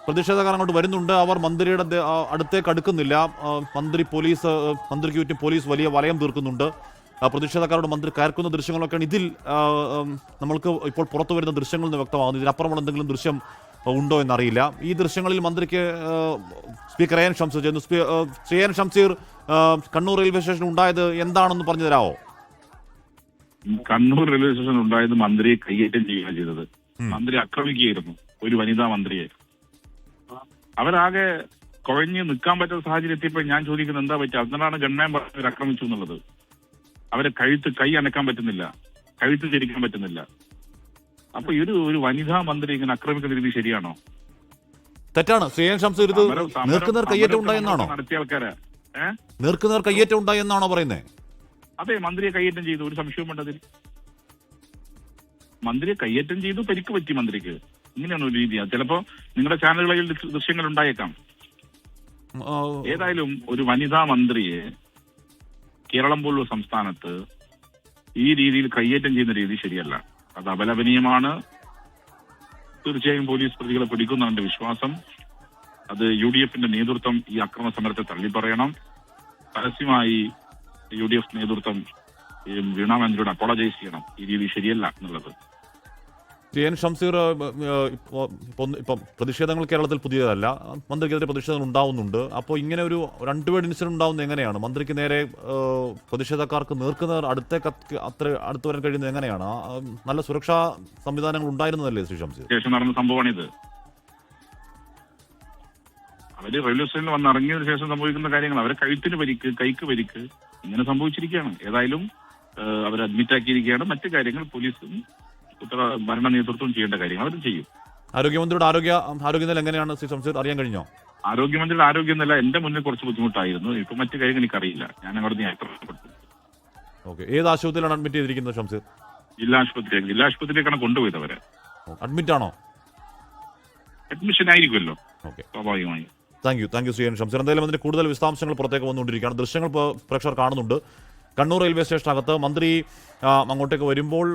പ്രതിഷേധക്കാർ അങ്ങോട്ട് വരുന്നുണ്ട്. അവർ മന്ത്രിയുടെ അടുത്തേക്ക് അടുക്കുന്നില്ല. മന്ത്രിക്ക് ചുറ്റും പോലീസ് വലിയ വലയം തീർക്കുന്നുണ്ട്. പ്രതിഷേധക്കാരോട് മന്ത്രി കയർക്കുന്ന ദൃശ്യങ്ങളൊക്കെയാണ് ഇതിൽ നമ്മൾക്ക് ഇപ്പോൾ പുറത്തു വരുന്ന ദൃശ്യങ്ങളിൽ നിന്ന് വ്യക്തമാകുന്നു. ഇതിനപ്പുറമുള്ള എന്തെങ്കിലും ദൃശ്യം ഉണ്ടോ എന്നറിയില്ല. ഈ ദൃശ്യങ്ങളിൽ മന്ത്രിക്ക് സ്പീക്കർ എ എൻ ഷംസീർ ചെയ്യുന്നു. Shri N Shamseer, Kannur railway station ഉണ്ടായത് എന്താണെന്ന് പറഞ്ഞു തരാമോ? കണ്ണൂർ റെയിൽവേ സ്റ്റേഷൻ ഉണ്ടായത് മന്ത്രിയെ കയ്യേറ്റം ചെയ്യുകയാണ് ചെയ്തത്. മന്ത്രി ആക്രമിക്കുകയായിരുന്നു ഒരു വനിതാ മന്ത്രിയെ. അവരാകെ കുഴഞ്ഞ് നിൽക്കാൻ പറ്റുന്ന സാഹചര്യം എത്തിയപ്പോൾ ഞാൻ ചോദിക്കുന്നത് എന്താ പറ്റുക? അതിനാണ് ഗൺമാൻ പറഞ്ഞവർ ആക്രമിച്ചു എന്നുള്ളത്. അവരെ കൈ അനക്കാൻ പറ്റുന്നില്ല, കഴുത്ത് തിരിക്കാൻ പറ്റുന്നില്ല. അപ്പൊ ഒരു വനിതാ മന്ത്രി ഇങ്ങനെ ആക്രമിക്കുന്ന രീതി ശരിയാണോ? തെറ്റാണ്. ശ്രീ എൻ ഷംസീർ, ഇത് നേർക്കുനേർ കയ്യേറ്റം ഉണ്ടായെന്നാണോ? നടത്തിയ ആൾക്കാരെ നേർക്കുനേർ കയ്യേറ്റം ഉണ്ടായെന്നാണോ പറയുന്നത്? അതെ, മന്ത്രിയെ കയ്യേറ്റം ചെയ്തു, ഒരു സംശയവും വേണ്ടതിൽ. മന്ത്രിയെ കയ്യേറ്റം ചെയ്തു, പരിക്ക് പറ്റി മന്ത്രിക്ക്. ഇങ്ങനെയാണ് ഒരു രീതിയാണ്. ചിലപ്പോ നിങ്ങളുടെ ചാനലുകളിൽ ദൃശ്യങ്ങൾ ഉണ്ടായേക്കാം. ഏതായാലും ഒരു വനിതാ മന്ത്രിയെ കേരളം പോലുള്ള സംസ്ഥാനത്ത് ഈ രീതിയിൽ കയ്യേറ്റം ചെയ്യുന്ന രീതി ശരിയല്ല. അത് അപലപനീയമാണ്. തീർച്ചയായും പോലീസ് പ്രതികളെ പിടിക്കുന്നതാണ് എന്റെ വിശ്വാസം. അത് UDF നേതൃത്വം ഈ അക്രമ സമരത്തെ തള്ളിപ്പറയണം. പരസ്യമായി UDF നേതൃത്വം വീണാ മന്ത്രിയോട് അപ്പോളജൈസ് ചെയ്യണം. ഈ രീതി ശരിയല്ല എന്നുള്ളത്. എൻ ഷംസീർ, ഇപ്പം പ്രതിഷേധങ്ങൾ കേരളത്തിൽ പുതിയതല്ല. മന്ത്രിക്കെതിരെ പ്രതിഷേധങ്ങൾ ഉണ്ടാവുന്നുണ്ട്. അപ്പോൾ ഇങ്ങനെ ഒരു രണ്ടുപേർ ഇൻസിഡന്റ് ഉണ്ടാവുന്നത് എങ്ങനെയാണ്? മന്ത്രിക്ക് നേരെ പ്രതിഷേധക്കാർക്ക് നേർക്കുനേർ അത്ര അടുത്ത് വരാൻ കഴിയുന്നത് എങ്ങനെയാണ്? നല്ല സുരക്ഷാ സംവിധാനങ്ങൾ ഉണ്ടായിരുന്നതല്ലേ ശ്രീ ഷംസീർ? ശേഷം നടന്ന സംഭവമാണിത്. അവര് റെയിൽവേ സ്റ്റേഷനിൽ വന്ന് ഇറങ്ങിയതിനു ശേഷം സംഭവിക്കുന്ന കാര്യങ്ങൾ, അവരെ കഴുത്തിന് പരിക്ക്, കൈക്ക് പരിക്ക്, ഇങ്ങനെ സംഭവിച്ചിരിക്കുകയാണ്. ഏതായാലും അവർ അഡ്മിറ്റ് ആക്കിയിരിക്കുകയാണ്. മറ്റു കാര്യങ്ങൾ പോലീസും ഭരണ നേതൃത്വം ചെയ്യേണ്ട കാര്യങ്ങൾ അവരും ചെയ്യും. ആരോഗ്യമന്ത്രിയുടെ ആരോഗ്യനില എങ്ങനെയാണ് ശ്രീ ഷംസീർ, അറിയാൻ കഴിഞ്ഞോ? ആരോഗ്യമന്ത്രിയുടെ ആരോഗ്യനില എന്റെ മുന്നിൽ കുറച്ച് ബുദ്ധിമുട്ടായിരുന്നു. ഇപ്പൊ മറ്റു കാര്യങ്ങൾ എനിക്കറിയില്ല. ഞാൻ അങ്ങോട്ട് യാത്രപ്പെട്ടു. ഓക്കെ, ഏത് ആശുപത്രിയിലാണ് അഡ്മിറ്റ് ചെയ്തിരിക്കുന്നത് ഷംസീർ? ജില്ലാ ആശുപത്രിയിലേക്കാണ് കൊണ്ടുപോയത് അവരെ. അഡ്മിറ്റ് ആണോ? അഡ്മിഷൻ ആയിരിക്കുമല്ലോ, സ്വാഭാവികമായി. Thank you Shri N Shamseer. എന്തായാലും അതിന്റെ കൂടുതൽ വിശദാംശങ്ങൾ പുറത്തേക്ക് വന്നുകൊണ്ടിരിക്കുകയാണ്. ദൃശ്യങ്ങൾ പ്രേക്ഷകർ കാണുന്നുണ്ട്. കണ്ണൂർ റെയിൽവേ സ്റ്റേഷനകത്ത് മന്ത്രി അങ്ങോട്ടേക്ക് വരുമ്പോൾ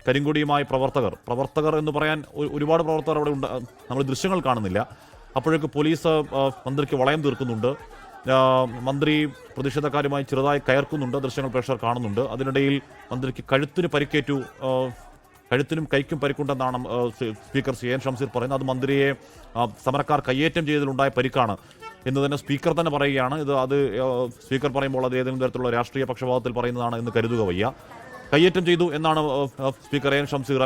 കരിങ്കൊടിയുമായി പ്രവർത്തകർ എന്ന് പറയാൻ ഒരുപാട് പ്രവർത്തകർ അവിടെ ഉണ്ട്. നമ്മൾ ദൃശ്യങ്ങൾ കാണുന്നില്ല. അപ്പോഴേക്ക് പോലീസ് മന്ത്രിക്ക് വളയം തീർക്കുന്നുണ്ട്. മന്ത്രി പ്രതിഷേധക്കാരുമായി ചെറുതായി കയർക്കുന്നുണ്ട്. ദൃശ്യങ്ങൾ പ്രേക്ഷകർ കാണുന്നുണ്ട്. അതിനിടയിൽ മന്ത്രിക്ക് കഴുത്തിന് പരിക്കേറ്റു. കഴുത്തിനും കൈക്കും പരിക്കുണ്ടെന്നാണ് സ്പീക്കർ സി എൻ ഷംസീർ പറയുന്നത്. അത് മന്ത്രിയെ സമരക്കാർ കയ്യേറ്റം ചെയ്തതിലുണ്ടായ പരിക്കാണ് എന്ന് തന്നെ സ്പീക്കർ തന്നെ പറയുകയാണ്. അത് സ്പീക്കർ പറയുമ്പോൾ അത് ഏതെങ്കിലും തരത്തിലുള്ള രാഷ്ട്രീയ പക്ഷപാതത്തിൽ പറയുന്നതാണ് എന്ന് കരുതുക വയ്യ. കയ്യേറ്റം ചെയ്തു എന്നാണ് സ്പീക്കർ എ എൻ ഷംസീർ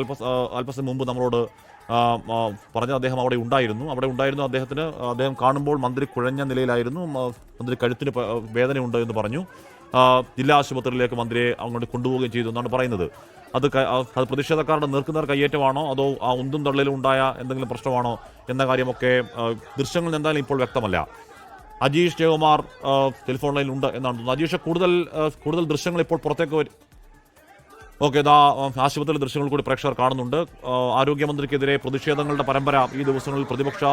അല്പസം മുമ്പ് നമ്മളോട് പറഞ്ഞത്. അദ്ദേഹം അവിടെ ഉണ്ടായിരുന്നു. അദ്ദേഹം കാണുമ്പോൾ മന്ത്രി കുഴഞ്ഞ നിലയിലായിരുന്നു. മന്ത്രി കഴുത്തിന് വേദനയുണ്ട് എന്ന് പറഞ്ഞു. ജില്ലാ ആശുപത്രിയിലേക്ക് മന്ത്രിയെ അങ്ങോട്ട് കൊണ്ടുപോവുകയും ചെയ്തു എന്നാണ് പറയുന്നത്. അത് പ്രതിഷേധക്കാരുടെ നേർക്കുനേർ കയ്യേറ്റമാണോ അതോ ആ ഉന്തും തള്ളിലും ഉണ്ടായ എന്തെങ്കിലും പ്രശ്നമാണോ എന്ന കാര്യമൊക്കെ ദൃശ്യങ്ങളിൽ എന്തായാലും ഇപ്പോൾ വ്യക്തമല്ല. അജീഷ് ജയകുമാർ ടെലിഫോൺ ലൈനിൽ ഉണ്ട് എന്നാണ് തോന്നുന്നത്. അജീഷ്, കൂടുതൽ ദൃശ്യങ്ങൾ ഇപ്പോൾ പുറത്തേക്ക് വരും. ഓക്കെ, ഇതാ ആശുപത്രിയിലെ ദൃശ്യങ്ങൾ കൂടി പ്രേക്ഷകർ കാണുന്നുണ്ട്. ആരോഗ്യമന്ത്രിക്കെതിരെ പ്രതിഷേധങ്ങളുടെ പരമ്പര ഈ ദിവസങ്ങളിൽ പ്രതിപക്ഷ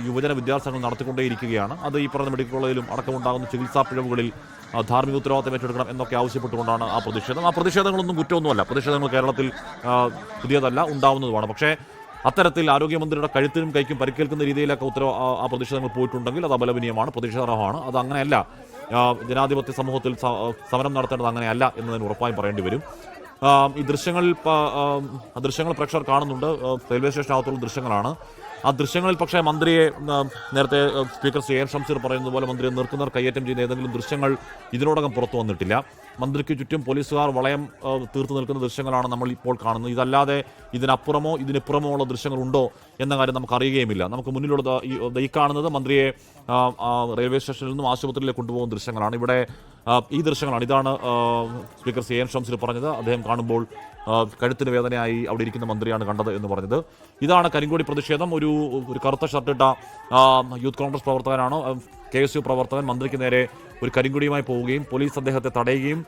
യുവജന വിദ്യാർത്ഥികൾ നടത്തിക്കൊണ്ടേയിരിക്കുകയാണ്. അത് ഈ പറഞ്ഞ മെഡിക്കൽ കോളേജിലും അടക്കമുണ്ടാകുന്ന ചികിത്സാ പിഴവുകളിൽ ധാർമ്മിക ഉത്തരവാദിത്തം ഏറ്റെടുക്കണം എന്നൊക്കെ ആവശ്യപ്പെട്ടുകൊണ്ടാണ് ആ പ്രതിഷേധം. ആ പ്രതിഷേധങ്ങളൊന്നും കുറ്റമൊന്നുമല്ല. പ്രതിഷേധങ്ങൾ കേരളത്തിൽ പുതിയതല്ല, ഉണ്ടാവുന്നതുമാണ്. പക്ഷേ അത്തരത്തിൽ ആരോഗ്യമന്ത്രിയുടെ കഴുത്തിനും കൈക്കും പരിക്കേൽക്കുന്ന രീതിയിലൊക്കെ ആ പ്രതിഷേധങ്ങൾ പോയിട്ടുണ്ടെങ്കിൽ അത് അപലപനീയമാണ്, പ്രതിഷേധമാണ്. അത് അങ്ങനെയല്ല. ജനാധിപത്യ സമൂഹത്തിൽ സമരം നടത്തേണ്ടത് അങ്ങനെയല്ല എന്നതിന് ഉറപ്പായും പറയേണ്ടി വരും. ഈ ദൃശ്യങ്ങൾ പ്രേക്ഷകർ കാണുന്നുണ്ട്. റെയിൽവേ സ്റ്റേഷനകത്തുള്ള ദൃശ്യങ്ങളാണ്. ആ ദൃശ്യങ്ങളിൽ പക്ഷേ മന്ത്രിയെ നേരത്തെ സ്പീക്കർ സി എൻ ഷംസീർ പറയുന്നത് പോലെ മന്ത്രിയെ നേർക്കുനേർ കയ്യേറ്റം ചെയ്യുന്ന ഏതെങ്കിലും ദൃശ്യങ്ങൾ ഇതിനോടകം പുറത്തു വന്നിട്ടില്ല. മന്ത്രിക്ക് ചുറ്റും പോലീസുകാർ വളയം തീർത്തു നിൽക്കുന്ന ദൃശ്യങ്ങളാണ് നമ്മൾ ഇപ്പോൾ കാണുന്നത്. ഇതല്ലാതെ ഇതിനിപ്പുറമോ ഉള്ള ദൃശ്യങ്ങളുണ്ടോ എന്ന കാര്യം നമുക്ക് അറിയുകയുമില്ല. നമുക്ക് മുന്നിലുള്ള ഈ കാണുന്നത് മന്ത്രിയെ റെയിൽവേ സ്റ്റേഷനിൽ നിന്നും ആശുപത്രിയിലേക്ക് കൊണ്ടുപോകുന്ന ദൃശ്യങ്ങളാണ്. ഇവിടെ ഈ ദൃശ്യങ്ങളാണ്. ഇതാണ് സ്പീക്കർ CN ഷംസീർ പറഞ്ഞത്. അദ്ദേഹം കാണുമ്പോൾ കഴുത്തിന് വേദനയായി അവിടെ ഇരിക്കുന്ന മന്ത്രിയാണ് കണ്ടത് എന്ന് പറഞ്ഞത്. ഇതാണ് കരിങ്കോടി പ്രതിഷേധം. ഒരു കറുത്ത ഷർട്ടിട്ട യൂത്ത് കോൺഗ്രസ് പ്രവർത്തകനാണ്, KSU പ്രവർത്തകൻ മന്ത്രിക്ക് നേരെ ഒരു കരിങ്കൊടിയുമായി പോവുകയും പോലീസ് അദ്ദേഹത്തെ തടയുകയും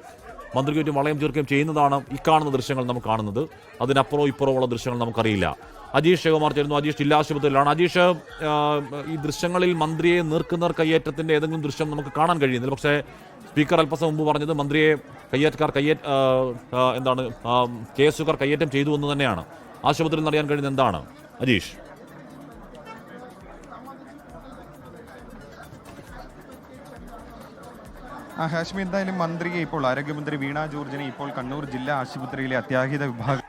മന്ത്രിക്ക് ചുറ്റും വളയം ചേർക്കുകയും ചെയ്യുന്നതാണ് ഈ കാണുന്ന ദൃശ്യങ്ങൾ നമുക്ക് കാണുന്നത്. അതിനപ്പുറവും ഇപ്പുറവും ഉള്ള ദൃശ്യങ്ങൾ നമുക്കറിയില്ല. അജീഷ് ശിവകുമാർ ചേരുന്നു. അജീഷ് ജില്ലാ ആശുപത്രിയിലാണ്. അജീഷ്, ഈ ദൃശ്യങ്ങളിൽ മന്ത്രിയെ നേർക്കുനേർ കയ്യേറ്റത്തിന്റെ ഏതെങ്കിലും ദൃശ്യം നമുക്ക് കാണാൻ കഴിയുന്നില്ല. പക്ഷേ സ്പീക്കർ അല്പസം മുമ്പ് പറഞ്ഞത് മന്ത്രിയെ KSUക്കാർ കയ്യേറ്റം ചെയ്തു എന്ന് തന്നെയാണ്. ആശുപത്രിയിൽ നിന്ന് അറിയാൻ കഴിയുന്നത് എന്താണ് അജീഷ്? ഹാഷ്മി, എന്തായാലും മന്ത്രിയെ ഇപ്പോൾ ആരോഗ്യമന്ത്രി വീണ ജോർജിനെ ഇപ്പോൾ കണ്ണൂർ ജില്ലാ ആശുപത്രിയിലെ അത്യാഹിത വിഭാഗം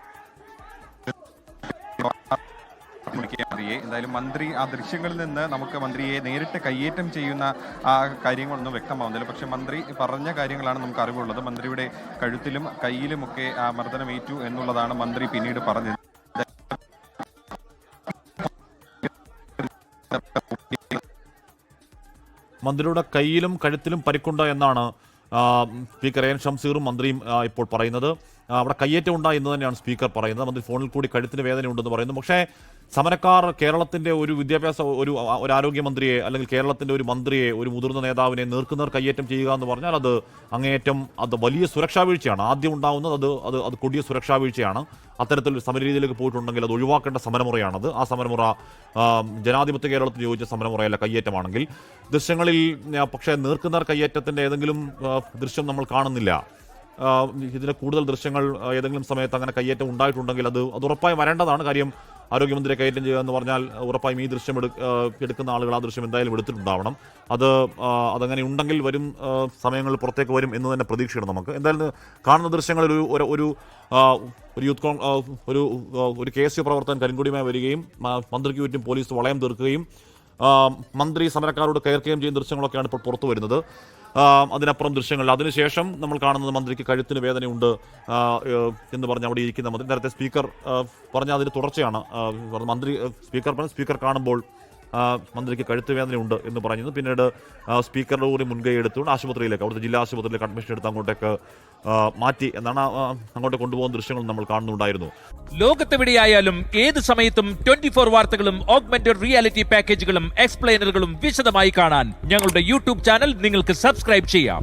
എന്തായാലും മന്ത്രി ആ ദൃശ്യങ്ങളിൽ നിന്ന് നമുക്ക് മന്ത്രിയെ നേരിട്ട് കയ്യേറ്റം ചെയ്യുന്ന ആ കാര്യങ്ങളൊന്നും വ്യക്തമാവുന്നില്ല. പക്ഷെ മന്ത്രി പറഞ്ഞ കാര്യങ്ങളാണ് നമുക്ക് അറിവുള്ളത്. മന്ത്രിയുടെ കഴുത്തിലും കയ്യിലുമൊക്കെ മർദ്ദനമേറ്റു എന്നുള്ളതാണ് മന്ത്രി പിന്നീട് പറഞ്ഞത്. മന്ത്രിയുടെ കയ്യിലും കഴുത്തിലും പരിക്കുണ്ട് എന്നാണ് സ്പീക്കർ AN ഷംസീറും മന്ത്രിയും ഇപ്പോൾ പറയുന്നത്. അവിടെ കയ്യേറ്റം ഉണ്ടായി എന്ന് തന്നെയാണ് സ്പീക്കർ പറയുന്നത്. മന്ത്രി ഫോണിൽ കൂടി കഴുത്തിന് വേദനയുണ്ടെന്ന് പറയുന്നു. പക്ഷേ സമരക്കാർ കേരളത്തിന്റെ ഒരു വിദ്യാഭ്യാസ ഒരു ആരോഗ്യമന്ത്രിയെ അല്ലെങ്കിൽ കേരളത്തിന്റെ ഒരു മന്ത്രിയെ, ഒരു മുതിർന്ന നേതാവിനെ നേർക്കുനേർ കയ്യേറ്റം ചെയ്യുക എന്ന് പറഞ്ഞാൽ അത് അങ്ങേയറ്റം വലിയ സുരക്ഷാ വീഴ്ചയാണ്. ആദ്യം ഉണ്ടാവുന്നത് അത് കൊടിയ സുരക്ഷാ വീഴ്ചയാണ്. അത്തരത്തിൽ സമരരീതിയിലേക്ക് പോയിട്ടുണ്ടെങ്കിൽ അത് ഒഴിവാക്കേണ്ട സമരമുറയാണത്. ആ സമരമുറ ജനാധിപത്യ കേരളത്തിൽ യോജിച്ച സമരമുറയല്ല കയ്യേറ്റമാണെങ്കിൽ. ദൃശ്യങ്ങളിൽ പക്ഷേ നേർക്കുനേർ കയ്യേറ്റത്തിന്റെ ഏതെങ്കിലും ദൃശ്യം നമ്മൾ കാണുന്നില്ല. ഇതിന് കൂടുതൽ ദൃശ്യങ്ങൾ ഏതെങ്കിലും സമയത്ത് അങ്ങനെ കയ്യേറ്റം ഉണ്ടായിട്ടുണ്ടെങ്കിൽ അത് ഉറപ്പായി വരേണ്ടതാണ്. കാര്യം ആരോഗ്യമന്ത്രിയെ കയറ്റം ചെയ്യുക എന്ന് പറഞ്ഞാൽ ഉറപ്പായും ഈ ദൃശ്യം എടുക്കുന്ന ആളുകൾ ആ ദൃശ്യം എന്തായാലും എടുത്തിട്ടുണ്ടാവണം. അതങ്ങനെ ഉണ്ടെങ്കിൽ വരും സമയങ്ങളിൽ പുറത്തേക്ക് വരും എന്ന് തന്നെ പ്രതീക്ഷിക്കണം നമുക്ക്. എന്തായാലും കാണുന്ന ദൃശ്യങ്ങളിൽ ഒരു KSU പ്രവർത്തകൻ കരിങ്കൊടിയുമായി വരികയും മന്ത്രിക്ക് ചുറ്റും പോലീസ് വളയം തീർക്കുകയും മന്ത്രി സമരക്കാരോട് കയർക്കുകയും ചെയ്യുന്ന ദൃശ്യങ്ങളൊക്കെയാണ് ഇപ്പോൾ പുറത്തു വരുന്നത്. അതിനപ്പുറം ദൃശ്യങ്ങളിൽ അതിനുശേഷം നമ്മൾ കാണുന്നത് മന്ത്രിക്ക് കഴുത്തിന് വേദനയുണ്ട് എന്ന് പറഞ്ഞ് അവിടെ ഇരിക്കുന്ന മന്ത്രി. നേരത്തെ സ്പീക്കർ പറഞ്ഞ അതിന് തുടർച്ചയാണ്. സ്പീക്കർ കാണുമ്പോൾ മന്ത്രിക്ക് കഴുത്ത് വേദനയുണ്ട് എന്ന് പറയുന്നത്. പിന്നീട് സ്പീക്കറുടെ കൂടി മുൻകൈ എടുത്തുകൊണ്ട് ആശുപത്രിയിലേക്ക്, അവിടുത്തെ ജില്ലാ ആശുപത്രിയിലേക്ക് അഡ്മിഷൻ എടുത്ത് അങ്ങോട്ടേക്ക് മാറ്റി എന്നാണ് അങ്ങോട്ട് കൊണ്ടുപോകുന്ന ദൃശ്യങ്ങൾ നമ്മൾ കാണുന്നുണ്ടായിരുന്നു. ലോകത്തെവിടെയായാലും ഏത് സമയത്തും 24 വാർത്തകളും ഓഗ്മെന്റഡ് റിയാലിറ്റി പാക്കേജുകളും എക്സ്പ്ലെയിനറുകളും വിശദമായി കാണാൻ ഞങ്ങളുടെ YouTube ചാനൽ നിങ്ങൾക്ക് സബ്സ്ക്രൈബ് ചെയ്യാം.